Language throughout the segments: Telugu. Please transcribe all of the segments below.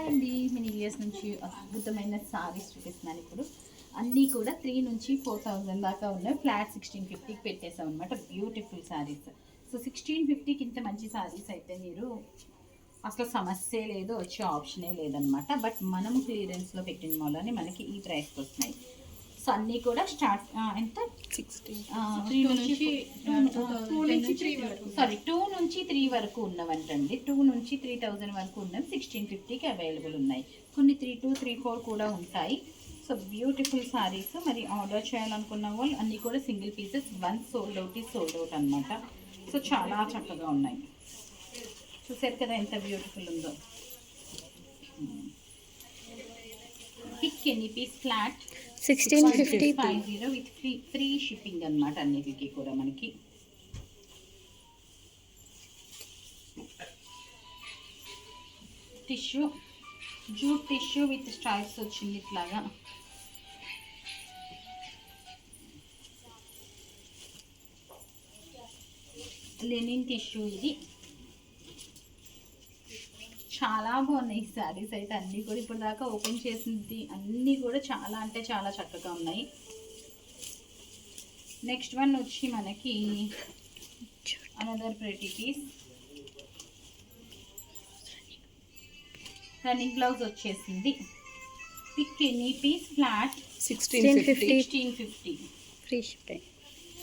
హాయ్ అండి, నేను యూఎస్ నుంచి అద్భుతమైన సారీస్ చూపిస్తున్నాను. ఇప్పుడు అన్నీ కూడా 3 నుంచి 4000 దాకా ఉన్నాయి. ఫ్లాట్ 1650కి పెట్టేసాం అనమాట. బ్యూటిఫుల్ సారీస్. సో 1650కి ఇంత మంచి సారీస్ అయితే మీరు అసలు సమస్య లేదు, వచ్చే ఆప్షనే లేదనమాట. బట్ మనం క్లియరెన్స్లో పెట్టిన మూలని మనకి ఈ ప్రైస్కి వస్తున్నాయి. సో అన్నీ కూడా స్టార్ట్ ఎంత 2 నుంచి 3 వరకు ఉన్నవంటండి. 2 నుంచి 3000 వరకు ఉన్నవి 1650కి అవైలబుల్ ఉన్నాయి. కొన్ని 3 to 3, 4 కూడా ఉంటాయి. So beautiful saris. మరి ఆర్డర్ చేయాలనుకున్న వాళ్ళు అన్నీ కూడా single pieces, one sold out అనమాట. సో చాలా చక్కగా ఉన్నాయి. చూసారు కదా ఎంత బ్యూటిఫుల్ ఉందో. Pick any piece flat 1650 with free shipping అనమాట. అన్నిటికీ కూడా మనకి tissue, jute tissue with stripes వచ్చింది ఇట్లాగా. లెనిన్ టిష్యూ ఇది. చాలా బాగున్నాయి ఈ శారీస్ అయితే. అన్నీ కూడా ఇప్పుడు దాకా ఓపెన్ చేసింది అన్నీ కూడా చాలా అంటే చాలా చక్కగా ఉన్నాయి. నెక్స్ట్ వన్ వచ్చి మనకి another pretty piece. Running blouse వచ్చేసింది. Pick any piece flat 1650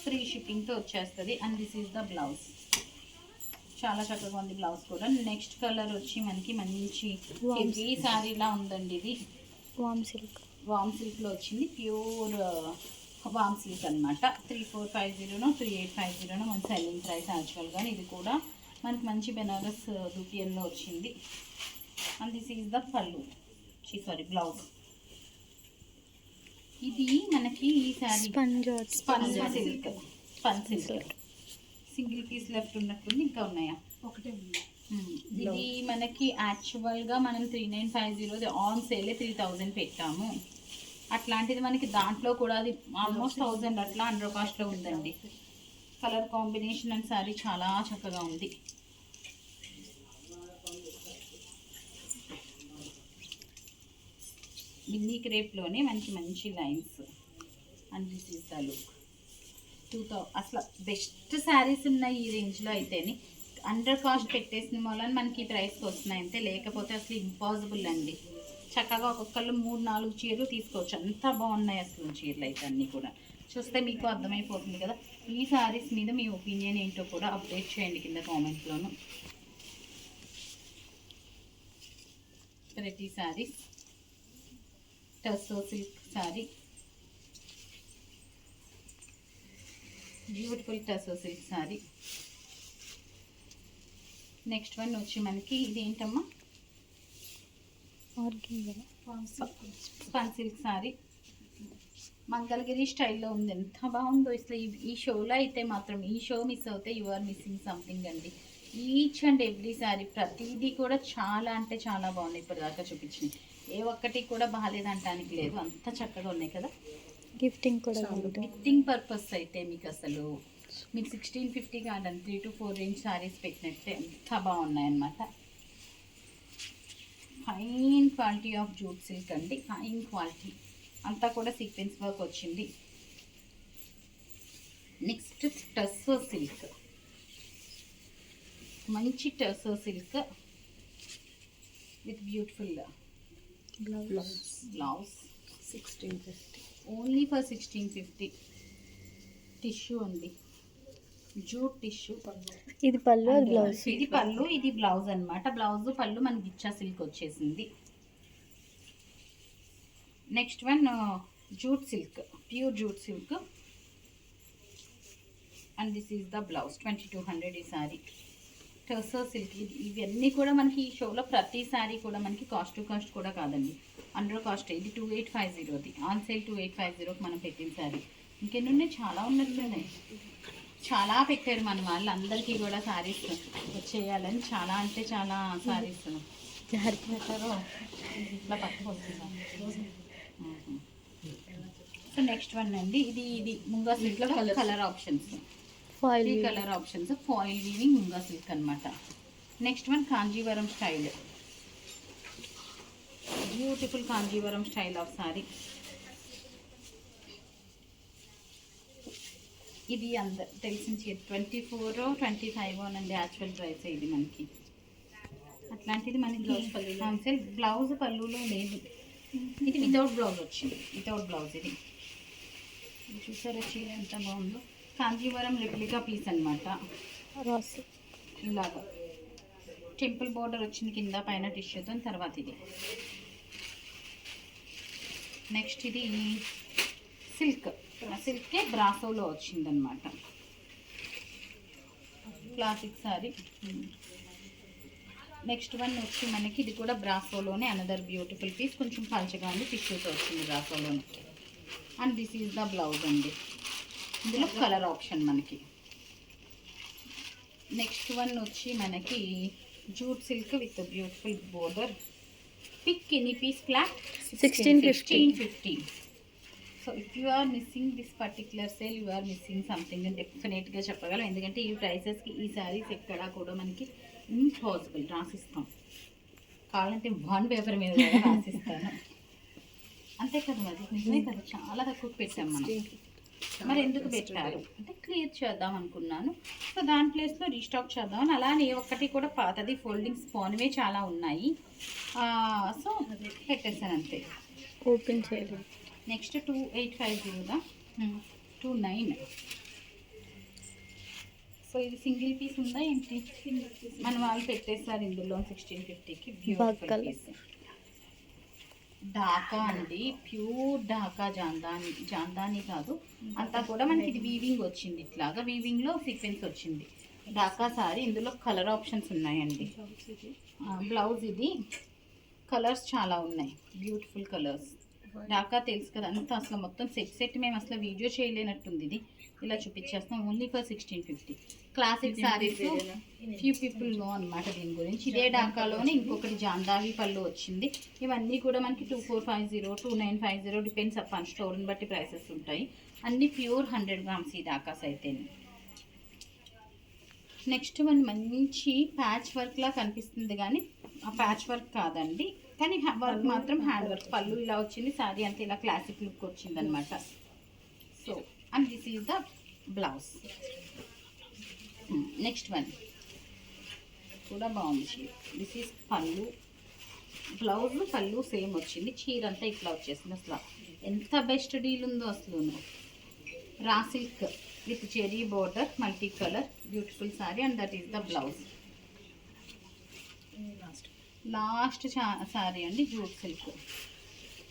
free షిప్పింగ్తో వచ్చేస్తుంది. And this is the blouse. చాలా చక్కగా ఉంది బ్లౌజ్ కూడా. నెక్స్ట్ కలర్ వచ్చి మనకి మంచి హెవీ శారీలా ఉందండి. ఇది వామ్ సిల్క్లో వచ్చింది. ప్యూర్ వామ్ సిల్క్ అనమాట. 3450 3850 మన సెల్లింగ్ ప్రైస్ యాక్చువల్గా. ఇది కూడా మనకి మంచి బెనారస్ దూపియన్లో వచ్చింది. And this is the pallu, blouse. ఇది మనకి ఈ sari sponge silk. Single piece left ఉన్నట్టుంది. ఇంకా ఉన్నాయా? ఒకటే ఉంది. ఇది మనకి యాక్చువల్గా మనం 3950 ఆన్ సేలే 3000 పెట్టాము. అట్లాంటిది మనకి దాంట్లో కూడా అది ఆల్మోస్ట్ 1000 అట్లా అండర్ కాస్ట్లో ఉందండి. కలర్ కాంబినేషన్ అండ్ శారీ చాలా చక్కగా ఉంది. మిన్నీ క్రేప్లోనే మనకి మంచి lines. And this is the look. 2000 అసలు బెస్ట్ శారీస్ ఉన్నాయి ఈ రేంజ్లో అయితేని. అండర్ కాస్ట్ పెట్టేసిన మూలని మనకి ఈ ప్రైస్కి వస్తున్నాయి అంతే. లేకపోతే అసలు ఇంపాసిబుల్ అండి. చక్కగా ఒక్కొక్కళ్ళు 3-4 చీరలు తీసుకోవచ్చు. అంత బాగున్నాయి అసలు చీరలు అయితే. అన్నీ కూడా చూస్తే మీకు అర్థమైపోతుంది కదా. ఈ శారీస్ మీద మీ ఒపీనియన్ ఏంటో కూడా అప్డేట్ చేయండి కింద కామెంట్లోను. ప్రతి saris టస్సో silk sari, beautiful టస్సో silk sari. Next one వచ్చి మనకి ఇది ఏంటమ్మా, స్పన్ సిల్క్ శారీ. మంగళగిరి స్టైల్లో ఉంది. ఎంత బాగుందో అసలు. ఈ షోలో అయితే మాత్రం, ఈ షో మిస్ అవుతే యు ఆర్ మిస్సింగ్ సంథింగ్ అండి. ఈచ్ అండ్ ఎవ్రీ శారీ ప్రతిదీ కూడా చాలా అంటే చాలా బాగుంది. ఇప్పటిదాకా చూపించింది ఏ ఒక్కటి కూడా బాగాలేదంటానికి లేదు. అంత చక్కగా ఉన్నాయి కదా. గిఫ్టింగ్ పర్పస్ అయితే మీకు అసలు మీరు 1650 కాదండి 3 to 4 రేంజ్ శారీస్ పెట్టినట్టే ఎంత బాగున్నాయన్నమాట. Fine quality of jute silk అండి. ఫైన్ క్వాలిటీ అంతా కూడా సీక్వెన్స్ వర్క్ వచ్చింది. Next tussar silk. మంచి tussar silk with beautiful blouse. 1650 only for 1650. Tissue ఉంది, జూట్ టిష్యూ. ఇది పళ్ళు, బ్లౌజ్. ఇది పళ్ళు, ఇది బ్లౌజ్ అనమాట. బ్లౌజ్ పళ్ళు మనకి గిచ్చా సిల్క్ వచ్చేసింది. Next one jute silk, pure jute silk. And this is the blouse. 2200 ఈ శారీ. టస్సో సిల్క్. ఇవన్నీ కూడా మనకి ఈ షోలో ప్రతి శారీ కూడా మనకి కాస్ట్ టు కాస్ట్ కూడా కాదండి, అండర్ కాస్ట్. ఇది 2850, ఆన్ సేల్ 2850 మనం పెట్టిన శారీ. ఇంకెన్ని ఉన్నాయి? చాలా ఉన్నట్లున్నాయి. చాలా పెట్టారు మన వాళ్ళు. అందరికీ కూడా శారీస్ వచ్చేయాలని చాలా అంటే చాలా శారీస్ పెట్టారు. ఇట్లా పట్టుకొస్తున్నాను. సో నెక్స్ట్ వన్ అండి, ఇది ముంగా సిల్క్లో colour options, 3 colour options. Foil weaving munga silk అనమాట. Next one Kanjeevaram style. Beautiful Kanjeevaram style of sari. ఇది అందరు తెలిసిన చీర 24-25 అనండి యాక్చువల్ ప్రైస్ ఇది మనకి. అట్లాంటిది మనకి హోల్సేల్ బ్లౌజ్ పళ్ళులో లేదు. ఇది వితౌట్ బ్లౌజ్ వచ్చింది, వితౌట్ బ్లౌజ్. ఇది చూసారా చీర ఎంత బాగుందో. కాంజీవరం రెప్లికా పీస్ అనమాట. ఇలాగా టెంపుల్ బోర్డర్ వచ్చింది కింద పైన టిష్యూతో. తర్వాత ఇది నెక్స్ట్ ఇది సిల్కే బ్రాసోలో వచ్చిందనమాట. Classic sorry. నెక్స్ట్ వన్ వచ్చి మనకి ఇది కూడా బ్రాసోలోనే అనదర్ బ్యూటిఫుల్ పీస్. కొంచెం పల్చగా ఉంది, టిష్యూతో వచ్చింది బ్రాసోలోనే. And this is the blouse అండి. ఇందులో కలర్ ఆప్షన్ మనకి. నెక్స్ట్ వన్ వచ్చి మనకి jute silk with beautiful border. Pick any piece flat 1650. So if you are missing this particular sale, you are missing something అని డెఫినెట్గా చెప్పగలం. ఎందుకంటే ఈ ప్రైసెస్కి ఈ శారీస్ ఎక్కడా కూడా మనకి ఇంపాసిబుల్. రాసిస్తాం కావాలంటే బాండ్ పేపర్ మీద కూడా రాసిస్తాను. అంతే కదా, మరి నిజమే కదా. చాలా తక్కువ పెట్టాం మనం. మరి ఎందుకు పెట్టారు అంటే క్లియర్ చేద్దాం అనుకున్నాను. సో దాని ప్లేస్లో రీస్టాక్ చేద్దామని. అలానే ఒక్కటి కూడా పాతది ఫోల్డింగ్స్ పోనివే చాలా ఉన్నాయి. సో పెట్టేస్తాను అంతే. ఓపెన్ చేయలేదు. నెక్స్ట్ 2850దా 29. సో ఇది సింగిల్ పీస్ ఉందా ఏంటి? మన వాళ్ళు పెట్టేస్తారు ఇందులో 1650కి. Beautiful piece. ఢాకా అండి, ప్యూర్ ఢాకా జాందాని కాదు అంతా కూడా మనకి. ఇది వీవింగ్ వచ్చింది, ఇట్లాగా వీవింగ్లో సీక్వెన్స్ వచ్చింది. ఢాకా సారీ. ఇందులో కలర్ ఆప్షన్స్ ఉన్నాయండి. బ్లౌజ్ ఇది. కలర్స్ చాలా ఉన్నాయి, బ్యూటిఫుల్ కలర్స్. ఢాకా తెలుసు కదా, అంతా అసలు మొత్తం సెట్ మేము అసలు వీడియో చేయలేనట్టుంది. ఇది ఇలా చూపించేస్తాం only for 1650. Classic saris few people know అనమాట దీని గురించి. ఇదే ఢాకాలోనే ఇంకొకటి జాందావి పళ్ళు వచ్చింది. ఇవన్నీ కూడా మనకి 2450, 2950 డిపెండ్స్ అపాన్ స్టోర్ని బట్టి ప్రైసెస్ ఉంటాయి. అన్నీ ప్యూర్ 100 grams ఈ ఢాకాస్ అయితే. నెక్స్ట్ వన్ మంచి ప్యాచ్ వర్క్లా కనిపిస్తుంది కానీ ఆ ప్యాచ్ వర్క్ కాదండి, కానీ వర్క్ మాత్రం హ్యాండ్ వర్క్. పళ్ళు ఇలా వచ్చింది, శారీ అంతా ఇలా క్లాసిక్ లుక్ వచ్చింది అనమాట. So and this is the blouse. Next one కూడా బాగుంది. దిస్ ఈజ్ పళ్ళు. బ్లౌజ్ పళ్ళు సేమ్ వచ్చింది, చీర అంతా ఇట్లా వచ్చేసింది. అసలు ఎంత బెస్ట్ డీల్ ఉందో అసలు. Raw silk with cherry border, multi colour, beautiful sari. And that is the blouse. Last sari అండి, జూట్ సిల్క్.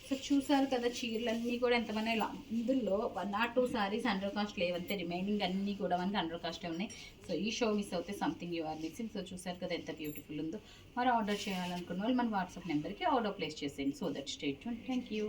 సో చూసారు కదా చీరలన్నీ కూడా ఎంతమంది. ఇందులో 1 or 2 సారీస్ అండర్ కాస్ట్ లేవంతే, రిమైనింగ్ అన్నీ కూడా మనకి అండర్ కాస్టే ఉన్నాయి. సో ఈ షో మిస్ అవుతే something you are missing. So చూసారు కదా ఎంత బ్యూటిఫుల్ ఉందో. మరి ఆర్డర్ చేయాలనుకున్న వాళ్ళు మన వాట్సాప్ నెంబర్కి ఆర్డర్ ప్లేస్ చేసేయండి. So that stay tune. Thank you.